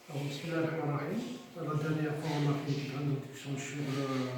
Bismillahirrahmanirrahim. La dernière fois, on a fait une grande introduction sur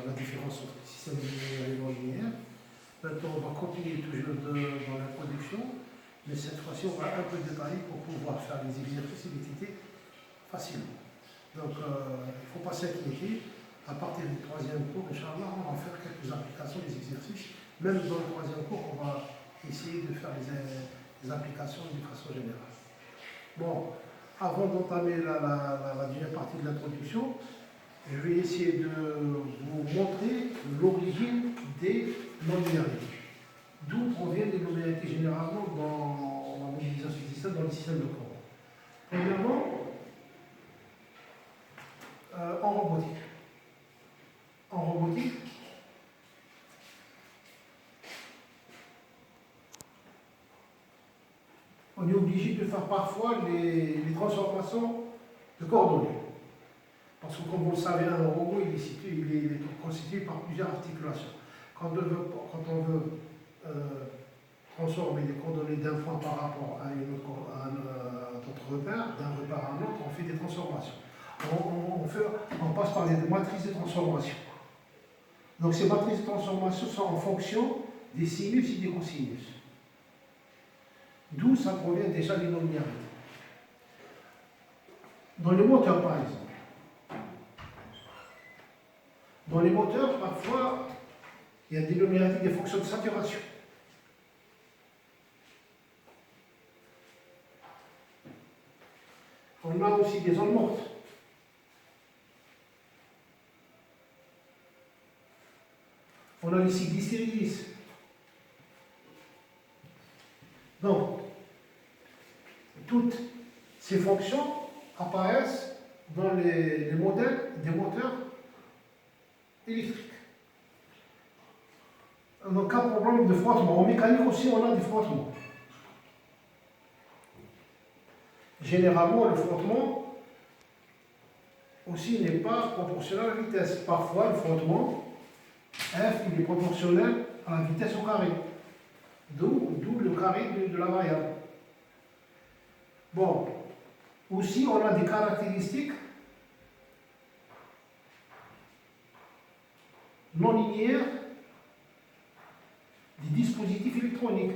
la différence entre le système linéaire et non linéaire. Maintenant, on va continuer toujours dans l'introduction, mais cette fois-ci, on va un peu détailler pour pouvoir faire les exercices et les traiter facilement. Donc, il ne faut pas s'inquiéter. À partir du troisième cours, Inch'Allah, on va faire quelques applications des exercices. Même dans le troisième cours, on va essayer de faire les applications de façon générale. Bon, avant d'entamer la deuxième partie de l'introduction, je vais essayer de vous montrer l'origine des non-linéarités. D'où proviennent les non-linéarités généralement dans la modélisation du système, dans le système de courant. Premièrement, en robotique. En robotique, on est obligé de faire parfois les transformations de coordonnées. Parce que comme vous le savez, un robot il est constitué par plusieurs articulations. Quand on veut transformer les coordonnées d'un point par rapport à un autre repère, d'un repère à un autre, on fait des transformations. On passe par des matrices de transformation. Donc ces matrices de transformation sont en fonction des sinus et des cosinus. D'où ça provient déjà les non-linéarités. Dans les moteurs, par exemple. Dans les moteurs, parfois, il y a des non-linéarités, des fonctions de saturation. On a aussi des ondes mortes. On a les cycles d'hystérésis. Donc, toutes ces fonctions apparaissent dans les modèles des moteurs électriques. Donc, un problème de frottement. En mécanique aussi, on a des frottements. Généralement, le frottement aussi n'est pas proportionnel à la vitesse. Parfois, le frottement, F, il est proportionnel à la vitesse au carré. D'où le carré de la variable. Bon, aussi on a des caractéristiques non linéaires des dispositifs électroniques.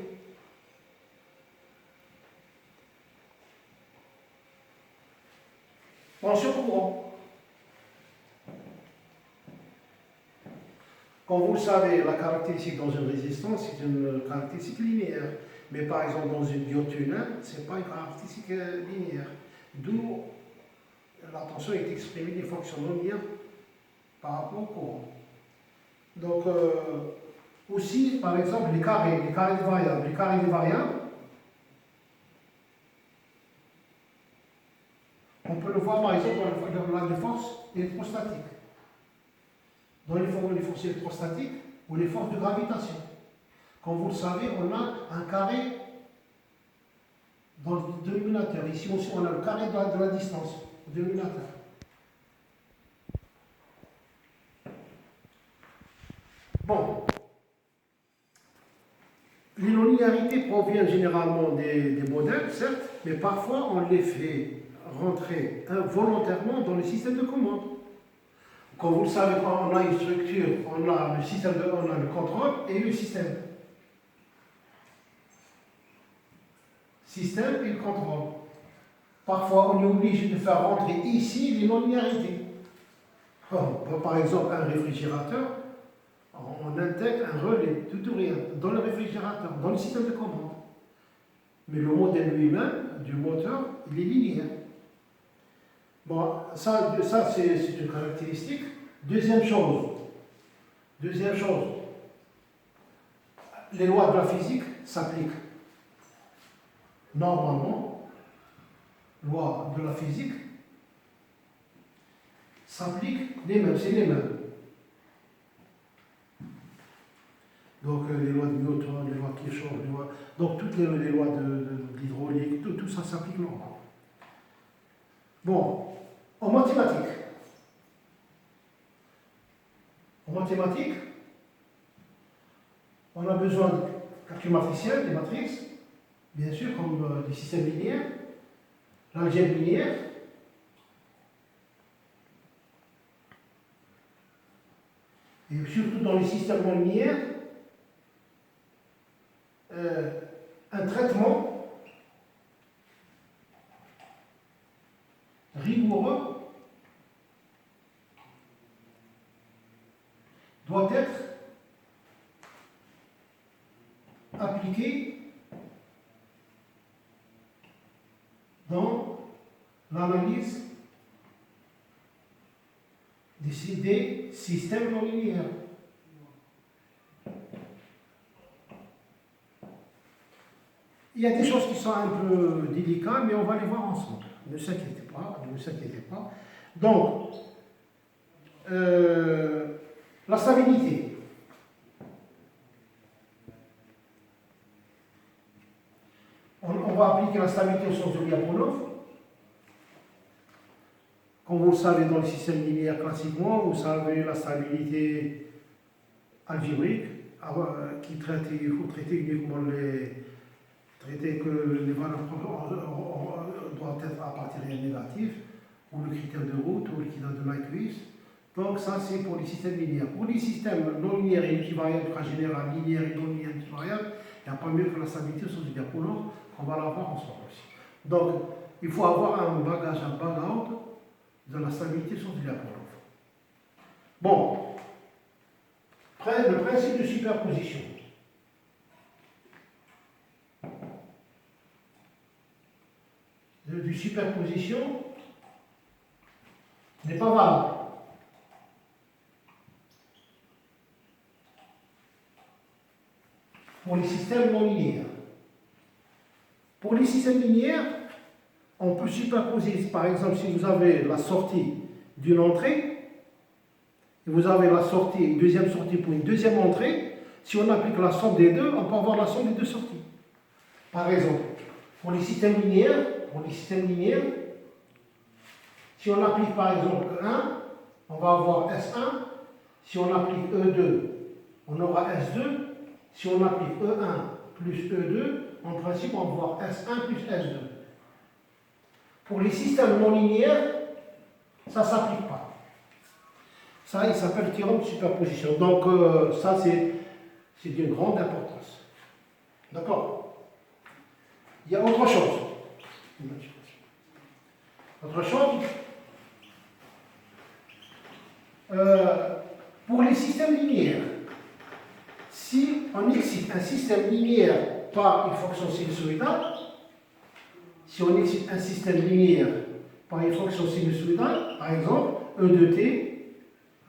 Tension courant. Comme vous le savez, la caractéristique dans une résistance, c'est une caractéristique linéaire. Mais par exemple, dans une diode tunnel, ce n'est pas une caractéristique linéaire. D'où la tension est exprimée des fonctions non linéaires par rapport au courant. Donc, aussi, par exemple, les carrés des variables. Les carrés des variables, on peut le voir par exemple dans les forces électrostatiques. Dans les forces électrostatiques ou les forces de gravitation. Comme vous le savez, on a un carré dans le dénominateur. Ici aussi, on a le carré de la distance au dénominateur. Bon. Les non-linéarités proviennent généralement des modèles, certes, mais parfois on les fait rentrer volontairement dans le système de commande. Comme vous le savez, quand on a une structure, on a le contrôle et le système. Système et le contrôle. Parfois, on est obligé de faire rentrer ici les non-linéarités. Par exemple, un réfrigérateur, on intègre un relais, tout ou rien, dans le réfrigérateur, dans le système de commande. Mais le modèle lui-même, du moteur, il est linéaire. Bon, ça c'est une caractéristique. Deuxième chose, les lois de la physique s'appliquent. Normalement, lois de la physique s'appliquent les mêmes, c'est les mêmes. Donc les lois de Newton, les lois de Kirchhoff, donc toutes les lois de l'hydraulique, tout ça s'applique normalement. Bon, en mathématiques, on a besoin de calcul matriciel, des matrices, bien sûr, comme des systèmes linéaires, l'algèbre linéaire, et surtout dans les systèmes non linéaires, un traitement rigoureux doit être appliqué dans l'analyse des systèmes non linéaires. Il y a des choses qui sont un peu délicates, mais on va les voir ensemble. Ne s'inquiétez pas, ne s'inquiétez pas. Donc, la stabilité. On va appliquer la stabilité au sens de Lyapunov. Comme vous le savez dans le système linéaire classiquement, vous savez la stabilité algébrique, qui traite, il faut traiter uniquement traiter que les valeurs doivent être à partir des négatifs, ou le critère de route, ou le critère de Nyquist. Donc ça c'est pour les systèmes linéaires. Pour les systèmes non linéaires et multivariables, en général linéaires et non linéaires multivariables, il n'y a pas mieux que la stabilité au sens du Lyapunov, qu'on va l'avoir ensemble aussi. Donc il faut avoir un bagage, un background de la stabilité au sens du Lyapunov. Bon, le principe de superposition. De superposition n'est pas valable. Pour les systèmes non linéaires. Pour les systèmes linéaires, on peut superposer, par exemple, si vous avez la sortie d'une entrée, et vous avez la sortie, une deuxième sortie pour une deuxième entrée, si on applique la somme des deux, on peut avoir la somme des deux sorties. Par exemple, pour les systèmes linéaires, si on applique par exemple E1, on va avoir S1. Si on applique E2, on aura S2. Si on applique E1 plus E2, en principe, on va avoir S1 plus S2. Pour les systèmes non linéaires, ça ne s'applique pas. Ça, il s'appelle théorème de superposition. Donc, ça, c'est d'une grande importance. D'accord? Il y a autre chose. Autre chose, pour les systèmes linéaires, si on excite un système linéaire par une fonction sinusoïdale, si on excite un système linéaire par une fonction sinusoïdale, par exemple, E de t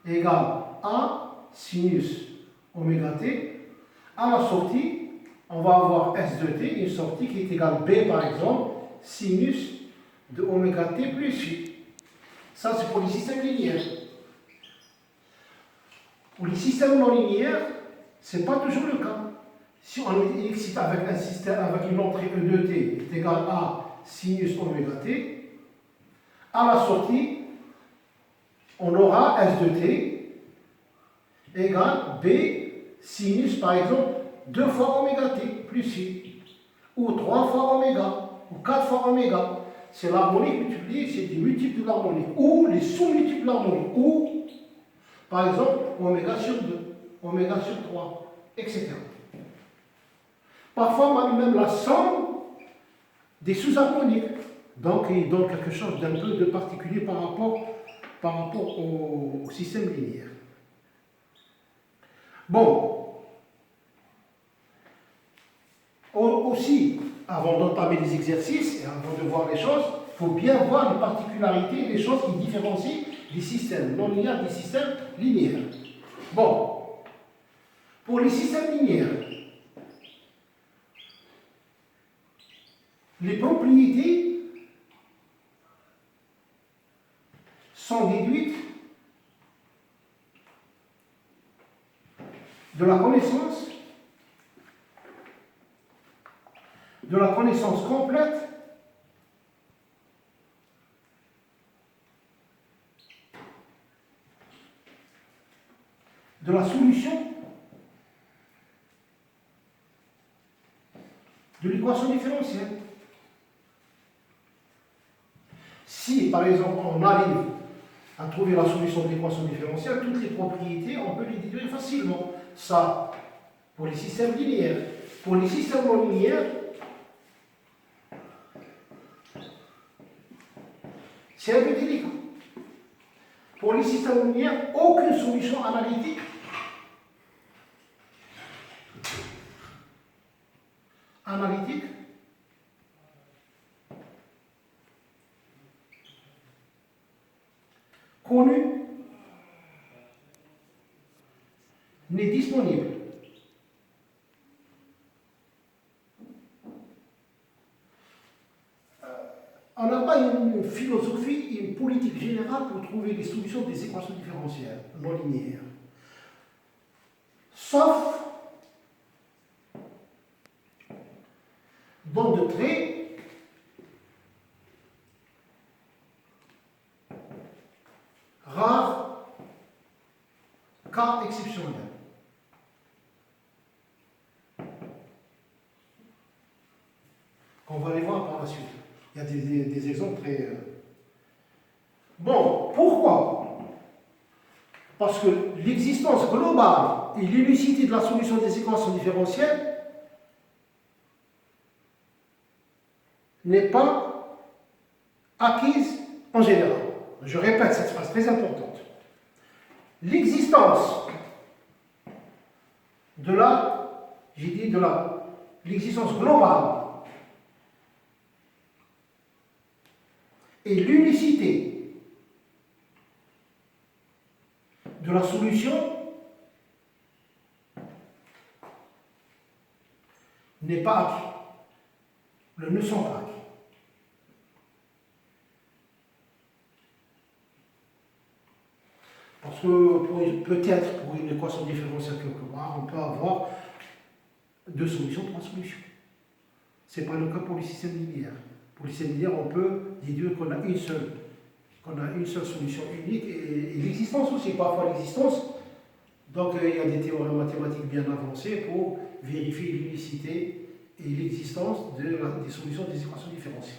égale A sinus oméga t, à la sortie, on va avoir S de t, une sortie qui est égale B, par exemple, sinus de oméga t plus phi. Ça, c'est pour les systèmes linéaires. Pour les systèmes non linéaires, ce n'est pas toujours le cas. Si on excite avec un système, avec une entrée E de t est égale à sinus oméga t, à la sortie, on aura S de t égale B sinus, par exemple, 2 fois oméga t plus phi, ou 3 fois oméga, ou 4 fois oméga. C'est l'harmonique multipliée, c'est des multiples de l'harmonique, ou les sous-multiples de l'harmonique, ou, par exemple, oméga sur 2, oméga sur 3, etc. Parfois, même la somme des sous-harmoniques. Donc, il donne quelque chose d'un peu de particulier par rapport au système linéaire. Bon. Aussi, avant d'entamer les exercices et avant de voir les choses, il faut bien voir les particularités, les choses qui différencient les systèmes non linéaires des systèmes linéaires. Bon. Pour les systèmes linéaires, les propriétés sont déduites de la connaissance complète de la solution de l'équation différentielle. Si, par exemple, on arrive à trouver la solution de l'équation différentielle, toutes les propriétés, on peut les déduire facilement. Ça, pour les systèmes linéaires. Pour les systèmes non linéaires, c'est un peu délicat. Pour les systèmes linéaires, aucune solution analytique connue n'est disponible. On n'a pas une philosophie, une politique générale pour trouver les solutions des équations différentielles non linéaires. Sauf dans de très rares cas exceptionnels. Qu'on va aller voir par la suite. Il y a des exemples très... Bon, pourquoi? Parce que l'existence globale et l'unicité de la solution des équations différentielles n'est pas acquise en général. Je répète cette phrase très importante. L'existence de l'existence globale et l'unicité de la solution n'est pas acquis. Ne sont pas acquis. Parce que peut-être pour une équation différentielle quelque part, on peut avoir 2 solutions, 3 solutions. Ce n'est pas le cas pour les systèmes linéaires. Pour les systèmes linéaires, on peut déduire qu'on a une seule solution unique et l'existence aussi, parfois l'existence. Donc il y a des théorèmes mathématiques bien avancés pour vérifier l'unicité et l'existence des solutions des équations différentielles.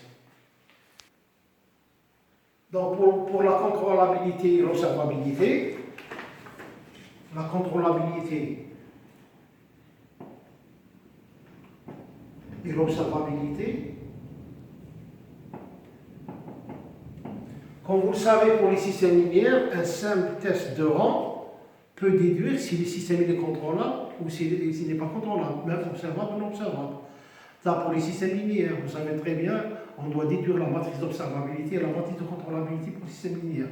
Donc pour la contrôlabilité et l'observabilité, la contrôlabilité et l'observabilité, comme vous le savez pour les systèmes linéaires, un simple test de rang peut déduire si le système est contrôlable ou s'il n'est pas contrôlable, même observable ou non observable. Là, pour les systèmes linéaires, vous savez très bien, on doit déduire la matrice d'observabilité et la matrice de contrôlabilité pour les systèmes linéaires.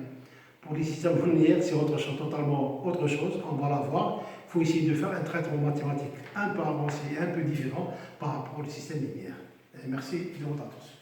Pour les systèmes linéaires, c'est totalement autre chose, on va la voir. Il faut essayer de faire un traitement mathématique un peu avancé, un peu différent par rapport aux systèmes linéaires. Et merci de votre attention.